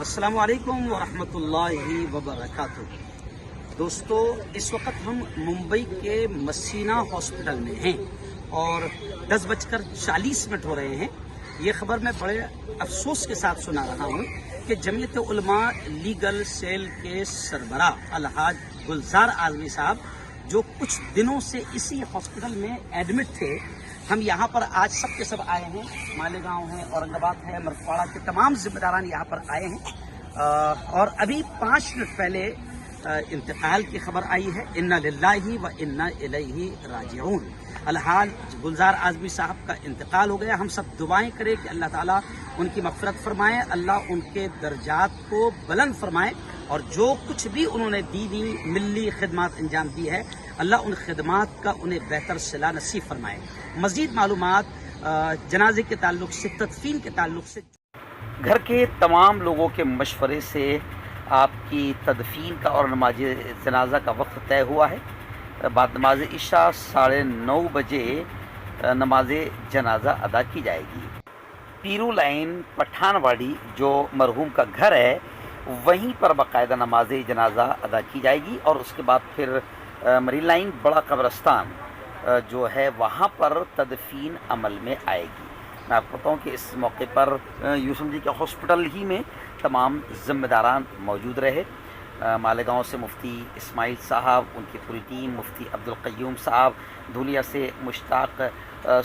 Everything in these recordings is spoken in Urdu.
السلام علیکم ورحمۃ اللہ وبرکاتہ۔ دوستو، اس وقت ہم ممبئی کے مسینہ ہاسپٹل میں ہیں اور 10:40 ہو رہے ہیں۔ یہ خبر میں بڑے افسوس کے ساتھ سنا رہا ہوں کہ جمعیت علماء لیگل سیل کے سربراہ الحاج گلزار اعظمی صاحب جو کچھ دنوں سے اسی ہاسپٹل میں ایڈمٹ تھے، ہم یہاں پر آج سب کے سب آئے ہیں، مالیگاؤں ہے، اورنگ آباد ہے، مرخواڑہ کے تمام ذمہ داران یہاں پر آئے ہیں اور ابھی 5 منٹ پہلے انتقال کی خبر آئی ہے۔ انا للہ و انا الیہ راجعون۔ الحال گلزار اعظمی صاحب کا انتقال ہو گیا۔ ہم سب دعائیں کریں کہ اللہ تعالیٰ ان کی مغفرت فرمائے، اللہ ان کے درجات کو بلند فرمائے، اور جو کچھ بھی انہوں نے دینی ملی خدمات انجام دی ہے، اللہ ان خدمات کا انہیں بہتر صلہ نصیب فرمائے۔ مزید معلومات جنازے کے تعلق سے، تدفین کے تعلق سے، گھر کے تمام لوگوں کے مشورے سے آپ کی تدفین کا اور نماز جنازہ کا وقت طے ہوا ہے۔ بعد نماز عشاء 9:30 بجے نماز جنازہ ادا کی جائے گی۔ پیرو لائن پٹھان واڑی جو مرحوم کا گھر ہے، وہیں پر باقاعدہ نماز جنازہ ادا کی جائے گی، اور اس کے بعد پھر مرین لائن بڑا قبرستان جو ہے وہاں پر تدفین عمل میں آئے گی۔ میں آپ کو بتاؤں کہ اس موقع پر یوسف جی کے ہاسپٹل ہی میں تمام ذمہ داران موجود رہے۔ مالیگاؤں سے مفتی اسماعیل صاحب، ان کی پوری ٹیم، مفتی عبدالقیوم صاحب، دھولیا سے مشتاق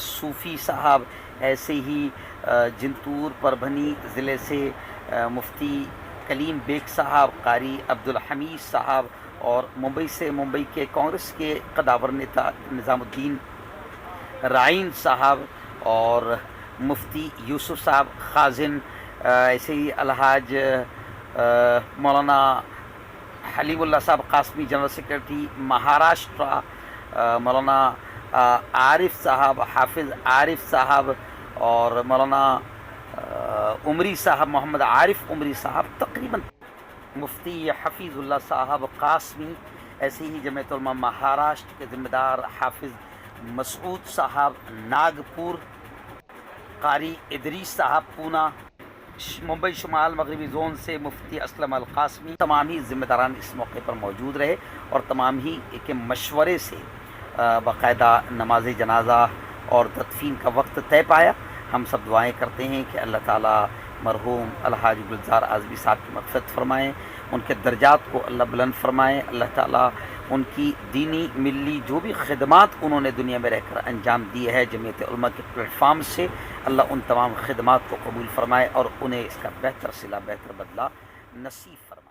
صوفی صاحب، ایسے ہی جنتور پربھنی ضلع سے مفتی کلیم بیگ صاحب، قاری عبدالحمید صاحب، اور ممبئی کے کانگریس کے قداور نیتا نظام الدین رائن صاحب، اور مفتی یوسف صاحب خازن، ایسے ہی الحاج مولانا حلیم اللہ صاحب قاسمی جنرل سیکرٹری مہاراشٹرا، مولانا عارف صاحب، حافظ عارف صاحب، اور مولانا عمری صاحب، محمد عارف عمری صاحب، تقریباً مفتی حفیظ اللہ صاحب قاسمی، ایسے ہی جمعیت علماء مہاراشٹر کے ذمہ دار حافظ مسعود صاحب ناگپور، قاری ادریس صاحب پونا، ممبئی شمال مغربی زون سے مفتی اسلم القاسمی، تمام ہی ذمہ داران اس موقع پر موجود رہے اور تمام ہی کے مشورے سے باقاعدہ نماز جنازہ اور تدفین کا وقت طے پایا۔ ہم سب دعائیں کرتے ہیں کہ اللہ تعالیٰ مرحوم الحاج گلزار اعظمی صاحب کی مغفرت فرمائیں، ان کے درجات کو اللہ بلند فرمائیں، اللہ تعالیٰ ان کی دینی ملی جو بھی خدمات انہوں نے دنیا میں رہ کر انجام دی ہے جمعیت علماء کے پلیٹ فارم سے، اللہ ان تمام خدمات کو قبول فرمائے اور انہیں اس کا بہتر صلہ، بہتر بدلہ نصیب فرمائے۔